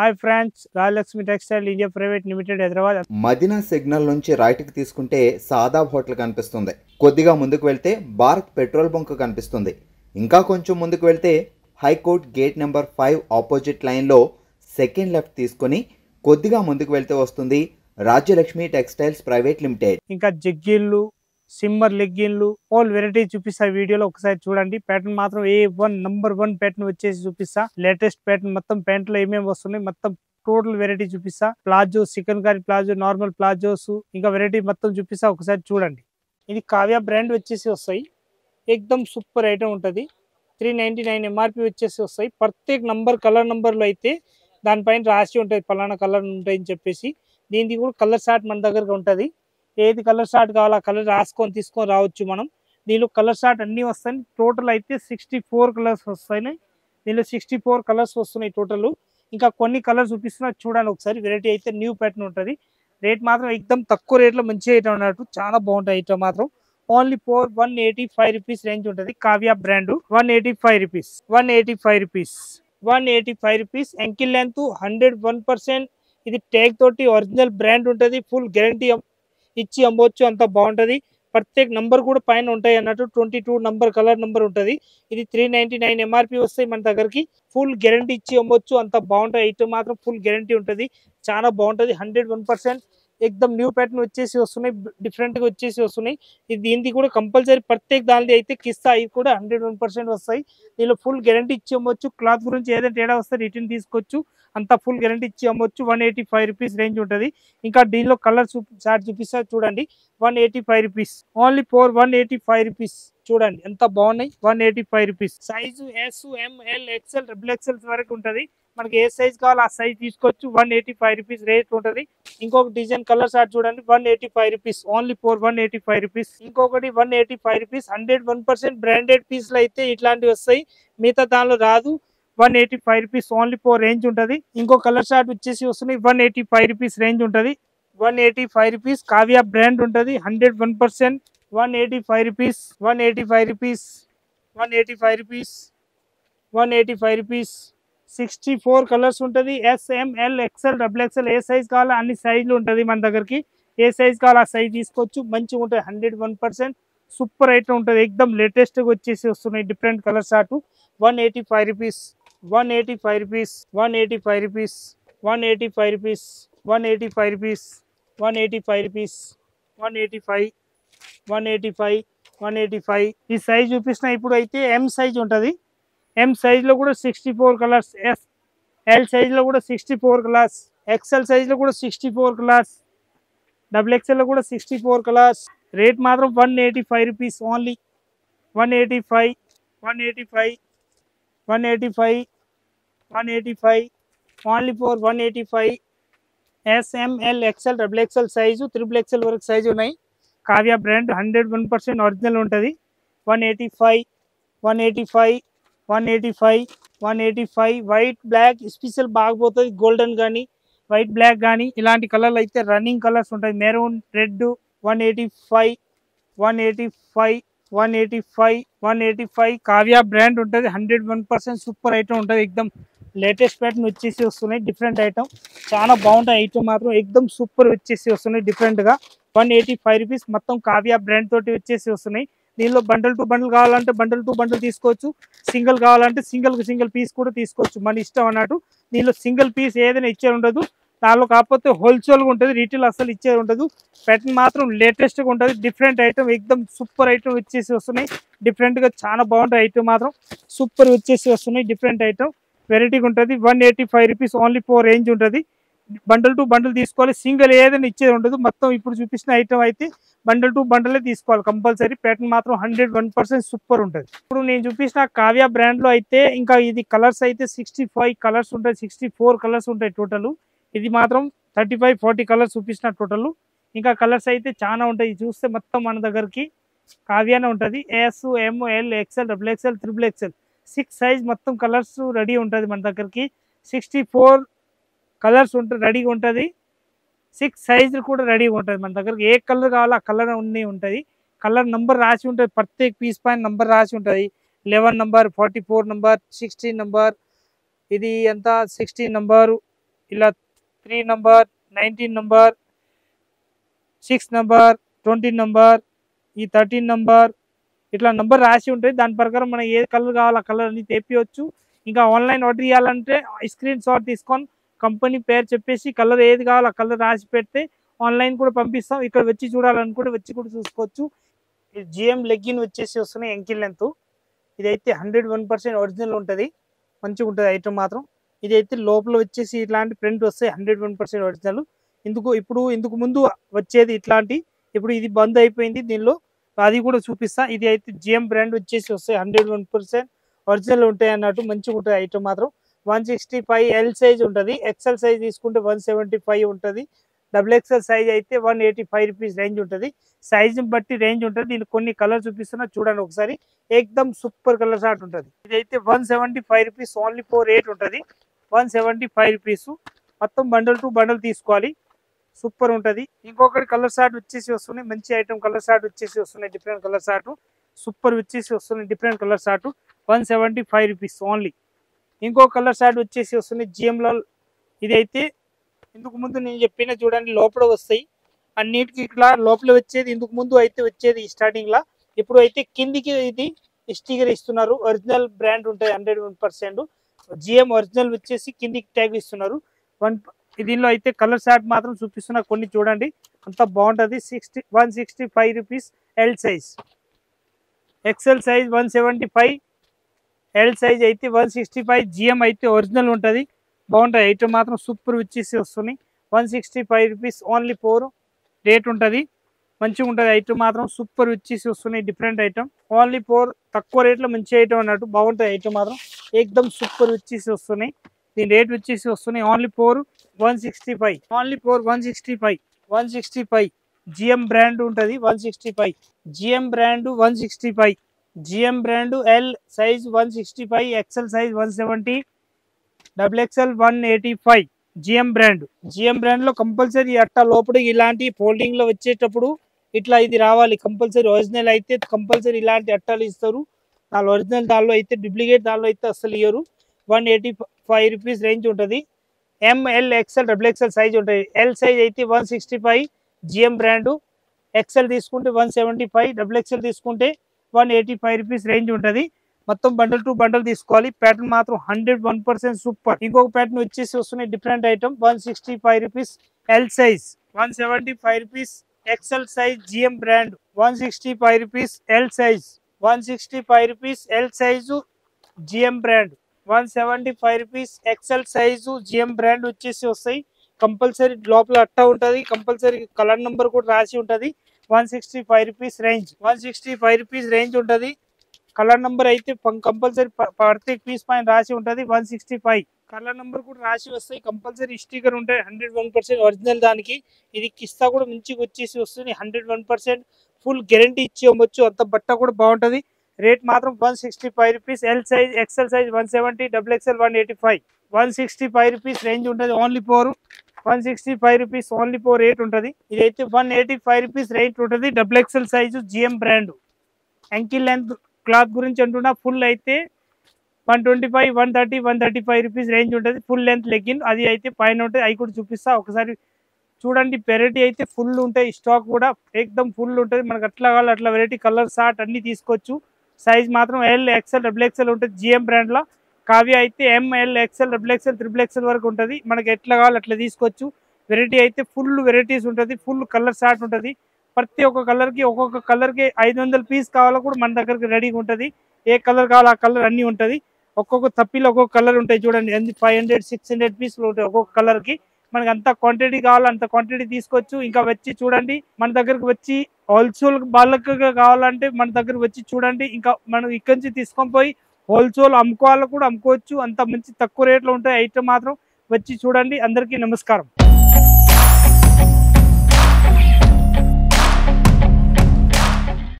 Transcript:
Hi friends, Rajalakshmi textile India private limited Hyderabad. Madina signal నుంచి రైట్కి తీసుకుంటే సాదాబ్ హోటల్ కనిపిస్తుంది. కొద్దిగా ముందుకు వెళ్తే భారత్ పెట్రోల్ బంక్ కనిపిస్తుంది. ఇంకా కొంచెం ముందుకు వెళ్తే హైకోర్ట్ గేట్ నెంబర్ 5 ఆపోజిట్ లైన్లో సెకండ్ లెఫ్ట్ తీసుకొని కొద్దిగా ముందుకు వెళ్తే వస్తుంది రాజ్యలక్ష్మి టెక్స్టైల్స్ ప్రైవేట్ లిమిటెడ్. ఇంకా జగ్గిన్లు, సిమ్మర్ లెగ్గిన్లు, ఆల్ వెరైటీ చూపిస్తా. వీడియోలో ఒకసారి చూడండి. ప్యాటర్న్ మాత్రం నంబర్ 1 ప్యాటర్న్ వచ్చేసి చూపిస్తా. లేటెస్ట్ ప్యాటర్న్ మొత్తం ప్యాంట్ లో ఏమేమి వస్తున్నాయి మొత్తం టోటల్ వెరైటీ చూపిస్తా. Palazzo, chicken curry palazzo, normal palazzos, ఇంకా వెరైటీ మొత్తం చూపిస్తా. ఒకసారి చూడండి. ఇది కావ్య బ్రాండ్ వచ్చేసి వస్తాయి. ఎక్దమ్ సూపర్ ఐటమ్ ఉంటుంది. 399 ఎంఆర్పి వచ్చేసి వస్తాయి. ప్రత్యేక నంబర్ కలర్ నంబర్లో అయితే దానిపైన రాసి ఉంటుంది పలానా కలర్ ఉంటాయి అని చెప్పేసి. దీనికి కూడా కలర్ షార్ట్ మన దగ్గర ఉంటుంది. ఏది కలర్ షార్ట్ కావాలో ఆ కలర్ రాసుకొని తీసుకొని రావచ్చు మనం. దీనిలో కలర్ షార్ట్ అన్నీ వస్తాయి. టోటల్ అయితే 64 కలర్స్ వస్తాయి. దీనిలో 64 కలర్స్ వస్తున్నాయి టోటల్. ఇంకా కొన్ని కలర్స్ చూపిస్తున్నా చూడండి ఒకసారి. వెరైటీ అయితే న్యూ ప్యాటర్న్ ఉంటుంది. రేట్ మాత్రం ఎక్దమ్ తక్కువ రేట్లో మంచిగా ఐటమ్ అన్నట్టు. చాలా బాగుంటాయి ఐటమ్ మాత్రం. ఓన్లీ ఫర్ 185 రూపీస్ రేంజ్ ఉంటుంది. Kavya brand 185 rupees, 185 rupees, 185 rupees. Ankle length 101%. ఇది ట్యాగ్ తోటి ఒరిజినల్ బ్రాండ్ ఉంటుంది. ఫుల్ గ్యారంటీ ఇచ్చి అమ్మవచ్చు. అంత బాగుంటుంది. ప్రత్యేక నంబర్ కూడా పైన ఉంటాయి అన్నట్టు. 22 నంబర్ కలర్ నంబర్ ఉంటుంది. ఇది 399 ఎంఆర్పి వస్తాయి మన దగ్గరికి. ఫుల్ గ్యారంటీ ఇచ్చి అమ్మవచ్చు. అంత బాగుంటాయి ఐటమ్ మాత్రం. ఫుల్ గ్యారంటీ ఉంటుంది. చాలా బాగుంటుంది. 101% ఎక్దమ్ న్యూ ప్యాటర్న్ వచ్చేసి వస్తున్నాయి. డిఫరెంట్ గా వచ్చేసి వస్తున్నాయి. ఇది దీనికి కూడా కంపల్సరీ ప్రత్యేక దాని అయితే కిస్తా అవి కూడా 101% వస్తాయి. దీనిలో ఫుల్ గ్యారంటీ ఇచ్చి అమ్మవచ్చు. క్లాత్ గురించి ఏదైనా తేడా వస్తే రిటర్న్ తీసుకోవచ్చు. అంతా ఫుల్ గ్యారంటీ ఇచ్చి అమ్మవచ్చు. 185 రూపీస్ రేంజ్ ఉంటుంది. ఇంకా దీనిలో కలర్ చార్ట్ చూపిస్తా చూడండి. 185 రూపీస్, ఓన్లీ ఫోర్ 185 రూపీస్. చూడండి ఎంత బాగున్నాయి. 185 rupees. Size SML XL XXL వరకు ఉంటుంది. మనకి ఏ సైజ్ కావాలో ఆ సైజ్ తీసుకోవచ్చు. 185 రూపీస్ రేట్ ఉంటుంది. ఇంకొక డిజైన్ కలర్ షార్ట్ చూడండి. 185 రూపీస్, ఓన్లీ ఫోర్ 185 రూపీస్. ఇంకొకటి 185 రూపీస్. 101% బ్రాండెడ్ పీస్లు అయితే ఇట్లాంటివి వస్తాయి. మిగతా దానిలో రాదు. 185 రూపీస్, ఓన్లీ ఫోర్ రేంజ్ ఉంటుంది. ఇంకో కలర్ షార్ట్ వచ్చేసి వస్తున్నాయి. 185 రూపీస్ రేంజ్ ఉంటుంది. 185 రూపీస్. కావ్య బ్రాండ్ ఉంటుంది. 101%. 185 rupees, 185 rupees, 185 rupees, 185 rupees. 64 colours ఉంటుంది. SML XL XXL ఏ సైజ్ కావాలో అన్ని సైజులు ఉంటుంది మన దగ్గరికి. ఏ సైజ్ కావాలో ఆ సైజ్ తీసుకోవచ్చు. మంచిగా ఉంటుంది. 101% సూపర్ ఐటమ్ ఉంటుంది. ఎక్దమ్ లేటెస్ట్గా వచ్చేసి వస్తున్నాయి different colour short. 185 rupees, 185 rupees, 185 rupees, 185 rupees, 185 rupees, 185 rupees, 185, 185, 185. ఈ సైజ్ చూపిస్తున్నా. ఇప్పుడు అయితే M సైజ్ ఉంటుంది. M సైజ్లో కూడా 64 కలర్స్. L సైజ్లో కూడా 64 కలర్స్. XL సైజ్లో కూడా 64 కలర్స్. XXL కూడా 64 కలర్స్. రేట్ మాత్రం 185 rupees only. 185, 185, 185, 185, only four 185. SML XL XXL size, XXL వరకు సైజు ఉన్నాయి. కావ్య బ్రాండ్ 101% ఒరిజినల్ ఉంటుంది. 185, 185, 185, 185. వైట్ బ్లాక్ స్పెషల్ బాగుపోతుంది. గోల్డెన్ కానీ వైట్ బ్లాక్ కానీ ఇలాంటి కలర్లు అయితే రన్నింగ్ కలర్స్ ఉంటాయి. Maroon, red. 185, 185, 185, 185. కావ్య బ్రాండ్ ఉంటుంది. 101% సూపర్ ఐటమ్ ఉంటుంది. ఎక్దమ్ లేటెస్ట్ ప్యాటర్న్ వచ్చేసి వస్తున్నాయి. డిఫరెంట్ ఐటమ్ చాలా బాగుంటాయి. ఐటమ్ మాత్రం ఎక్దమ్ సూపర్ వచ్చేసి వస్తున్నాయి డిఫరెంట్గా. 185 రూపీస్. మొత్తం కావ్య బ్రాండ్ తోటి వచ్చేసి వస్తున్నాయి. దీనిలో బండల్ టు బండల్ కావాలంటే బండల్ టు బండల్ తీసుకోవచ్చు. సింగిల్ కావాలంటే సింగిల్ పీస్ కూడా తీసుకోవచ్చు. మన ఇష్టం అన్నట్టు. దీనిలో సింగిల్ పీస్ ఏదైనా ఇచ్చే ఉండదు. దానిలో కాకపోతే హోల్సేల్గా ఉంటుంది. రీటైల్ అసలు ఇచ్చేది ఉండదు. ప్యాటర్న్ మాత్రం లేటెస్ట్గా ఉంటుంది. డిఫరెంట్ ఐటమ్ ఎక్దమ్ సూపర్ ఐటమ్ వచ్చేసి వస్తున్నాయి. డిఫరెంట్గా చాలా బాగుంటాయి. ఐటమ్ మాత్రం సూపర్ వచ్చేసి వస్తున్నాయి. డిఫరెంట్ ఐటమ్ వెరైటీగా ఉంటుంది. 185 రూపీస్, ఓన్లీ ఫోర్ రేంజ్ ఉంటుంది. బండల్ టు బండల్ తీసుకోవాలి. సింగిల్ ఏదైనా ఇచ్చేది ఉండదు. మొత్తం ఇప్పుడు చూపించిన ఐటమ్ అయితే బండల్ టు బండలే తీసుకోవాలి కంపల్సరీ. ప్యాటర్న్ మాత్రం 101% సూపర్ ఉంటుంది. ఇప్పుడు నేను చూపించిన కావ్య బ్రాండ్లో అయితే ఇంకా ఇది కలర్స్ అయితే 65 కలర్స్ ఉంటాయి. 64 కలర్స్ ఉంటాయి టోటల్. ఇది మాత్రం 35, 40 కలర్స్ చూపించిన టోటల్. ఇంకా కలర్స్ అయితే చాలా ఉంటాయి. చూస్తే మొత్తం మన దగ్గరికి కావ్యానే ఉంటుంది. SML XL XXL XXL 6 size మొత్తం కలర్స్ రెడీ ఉంటుంది మన దగ్గరికి. 64 కలర్స్ ఉంటుంది రెడీగా ఉంటుంది. 6 సైజులు కూడా రెడీగా ఉంటుంది మన దగ్గరికి. ఏ కలర్ కావాలో ఆ కలర్ అన్నీ ఉంటుంది. కలర్ నెంబర్ రాసి ఉంటుంది. ప్రత్యేక పీస్ పైన నెంబర్ రాసి ఉంటుంది. 11 నంబర్, 44 నంబర్, 16 నంబర్, ఇది ఎంత 16 నంబరు, ఇలా 3 నంబర్, 19 నంబర్, 6 నంబర్, 20 నంబర్, ఈ 13 నంబర్, ఇట్లా నంబర్ రాసి ఉంటుంది. దాని ప్రకారం మనం ఏ కలర్ కావాలో ఆ కలర్ అన్ని తెప్పియచ్చు. ఇంకా ఆన్లైన్ ఆర్డర్ చేయాలంటే స్క్రీన్ షాట్ తీసుకొని కంపెనీ పేరు చెప్పేసి కలర్ ఏది కావాలో ఆ కలర్ రాసి పెడితే ఆన్లైన్ కూడా పంపిస్తాం. ఇక్కడ వచ్చి చూడాలనుకుంటే వచ్చి కూడా చూసుకోవచ్చు. జిఎం లెగ్గిన్ వచ్చేసి వస్తున్నాయి యాంకిల్ లెంత్. ఇదైతే 101% ఒరిజినల్ ఉంటుంది, మంచిగా ఉంటుంది ఐటమ్ మాత్రం. ఇదైతే లోపల వచ్చేసి ఇట్లాంటి ప్రింట్ వస్తాయి, 101% ఒరిజినల్. ఇందుకు ముందు వచ్చేది ఇట్లాంటి, ఇప్పుడు ఇది బంద్ అయిపోయింది. దీనిలో అది కూడా చూపిస్తా. ఇది అయితే జిఎం బ్రాండ్ వచ్చేసి వస్తాయి, 101% ఒరిజినల్ ఉంటాయి అన్నట్టు, మంచిగా ఉంటుంది ఐటమ్ మాత్రం. 165 ఎల్ సైజ్ ఉంటుంది, ఎక్సెల్ సైజ్ తీసుకుంటే 175 ఉంటుంది, డబుల్ ఎక్సెల్ సైజ్ అయితే 185 రూపీస్ రేంజ్ ఉంటుంది. సైజుని బట్టి రేంజ్ ఉంటుంది. దీనికి కొన్ని కలర్ చూపిస్తున్నా చూడండి ఒకసారి. ఏకదమ్ సూపర్ కలర్ షార్ట్ ఉంటుంది. ఇదైతే 175 రూపీస్ ఓన్లీ 4 ఉంటుంది. 175 రూపీస్ మొత్తం బండల్ టు బండల్ తీసుకోవాలి, సూపర్ ఉంటుంది. ఇంకొకటి కలర్ షార్ట్ వచ్చేసి వస్తున్నాయి, మంచి ఐటమ్ కలర్ షార్ట్ వచ్చేసి వస్తున్నాయి, డిఫరెంట్ కలర్ షార్ట్ సూపర్ వచ్చేసి వస్తున్నాయి, different colour short 175 rupees only. ఇంకో కలర్ షార్ట్ వచ్చేసి వస్తున్నాయి జిఎంలో. ఇదైతే ఇందుకు ముందు నేను చెప్పిన చూడండి, లోపల వస్తాయి అన్నిటికీ. ఇట్లా లోపల వచ్చేది ఇందుకు ముందు అయితే వచ్చేది స్టార్టింగ్ లా, ఇప్పుడు అయితే కిందికి ఇది స్టిక్కర్ ఇస్తున్నారు. ఒరిజినల్ బ్రాండ్ ఉంటాయి 101%. జిఎం ఒరిజినల్ వచ్చేసి కిందికి ట్యాగ్ ఇస్తున్నారు. దీనిలో అయితే కలర్ షార్ట్ మాత్రం చూపిస్తున్నా కొన్ని చూడండి, అంత బాగుంటుంది. 165 rupees L size, XL size 175, L size అయితే 165. జిఎం అయితే ఒరిజినల్ ఉంటుంది, బాగుంటుంది ఐటమ్ మాత్రం, సూపర్ వచ్చేసి వస్తున్నాయి. 165 రూపీస్ ఓన్లీ 4 రేట్ ఉంటుంది, మంచిగా ఉంటుంది ఐటమ్ మాత్రం, సూపర్ వచ్చేసి వస్తున్నాయి, డిఫరెంట్ ఐటమ్ ఓన్లీ 4. తక్కువ రేట్లో మంచి ఐటమ్ అన్నట్టు, బాగుంటుంది ఐటమ్ మాత్రం, ఏకదమ్ సూపర్ వచ్చేసి వస్తున్నాయి. దీని రేట్ వచ్చేసి వస్తున్నాయి ఓన్లీ 165, ఓన్లీ 165. జిఎం బ్రాండ్ ఉంటుంది 165, GM brand 165, GM brand L size 165, XL size 170, double XL 185. GM brand లో కంపల్సరీ అట్టా లోపల ఇలాంటి ఫోల్డింగ్ లో వచ్చేటప్పుడు ఇట్లా ఇది రావాలి కంపల్సరీ. ఒరిజినల్ అయితే కంపల్సరీ ఇలాంటి అట్టాలు ఇస్తారు. దాని ఒరిజినల్ దానిలో అయితే, డూప్లికేట్ దానిలో అయితే అసలు ఇయ్యరు. 185 రూపీస్ రేంజ్ ఉంటుంది. M L XL double XL size ఉంటుంది. ఎల్ సైజ్ అయితే 165 జిఎం బ్రాండ్, ఎక్సెల్ తీసుకుంటే 175, డబుల్ ఎక్సెల్ తీసుకుంటే 185 రూపీస్ రేంజ్ ఉంటుంది. మొత్తం బండల్ టు బండల్ తీసుకోవాలి. ప్యాటర్న్ మాత్రం 101% సూపర్. ఇంకొక ప్యాటర్న్ వచ్చేసి వస్తున్నాయి different item, 165 rupees L size, 175 rupees XL size GM brand, 165 rupees L size, 165 rupees L size GM brand, 175 rupees XL size GM brand వచ్చేసి వస్తాయి. Compulsory లోపల అట్టా ఉంటుంది, కంపల్సరీ కలర్ నెంబర్ కూడా రాసి ఉంటుంది. 165 రూపీస్ రేంజ్, 165 రూపీస్ రేంజ్ ఉంటుంది. Colour number అయితే కంపల్సరీ ప్రతి పీస్ పైన రాసి ఉంటుంది. 165 కలర్ నెంబర్ కూడా రాసి వస్తాయి, కంపల్సరీ స్టిక్కర్ ఉంటాయి. 101% ఒరిజినల్ దానికి. ఇది కిస్తా కూడా మంచిగా వచ్చేసి వస్తుంది. 101% ఫుల్ గ్యారంటీ ఇచ్చి అమ్మొచ్చు, అంత బట్ట కూడా బాగుంటుంది. రేట్ మాత్రం 165 rupees L size, XL size 170, double XL 185. 165 rupees range ఉంటుంది ఓన్లీ 4. 165 రూపీస్ ఓన్లీ 4 రేట్ ఉంటుంది. ఇదైతే 185 రూపీస్ రేట్ ఉంటుంది. Double XL size GM brand. Ankle length cloth గురించి అంటున్నా, ఫుల్ అయితే 125, 130, 135 రూపీస్ రేంజ్ ఉంటుంది. ఫుల్ లెంత్ లెగ్గిన్ అది అయితే పైన ఉంటుంది, అవి కూడా చూపిస్తా ఒకసారి చూడండి. వెరైటీ అయితే ఫుల్ ఉంటాయి, స్టాక్ కూడా ఏకదమ్ ఫుల్ ఉంటుంది. మనకు అట్లా కావాలి అట్లా వెరైటీ కలర్ షార్ట్ అన్ని తీసుకోవచ్చు. సైజ్ మాత్రం ఎల్ ఎక్సెల్ డబుల్ ఎక్సెల్ ఉంటుంది జిఎం బ్రాండ్లో. కావ్య అయితే M L XL double XL triple XL వరకు ఉంటుంది. మనకి ఎట్లా కావాలి అట్లా తీసుకోవచ్చు. వెరైటీ అయితే ఫుల్ వెరైటీస్ ఉంటుంది, ఫుల్ కలర్ షార్ట్ ఉంటుంది. ప్రతి ఒక్క కలర్కి ఒక్కొక్క కలర్కి 500 పీస్ కావాలో కూడా మన దగ్గరికి రెడీగా ఉంటుంది. ఏ కలర్ కావాలో ఆ కలర్ అన్నీ ఉంటుంది. ఒక్కొక్క తప్పిలో ఒక్కొక్క కలర్ ఉంటాయి చూడండి, 500, 600 పీసులు ఉంటాయి ఒక్కొక్క కలర్కి. మనకి అంత క్వాంటిటీ కావాలో అంత క్వాంటిటీ తీసుకోవచ్చు. ఇంకా వచ్చి చూడండి, మన దగ్గరకు వచ్చి హోల్సేల్ వాళ్ళకి కావాలంటే మన దగ్గరకు వచ్చి చూడండి. ఇంకా మనం ఇక్కడి నుంచి తీసుకొని పోయి హోల్సేల్ అమ్ముకోవాలి కూడా అమ్ముకోవచ్చు. అంత మంచి తక్కువ రేట్లో ఉంటాయి ఐటమ్ మాత్రం. వచ్చి చూడండి. అందరికీ నమస్కారం.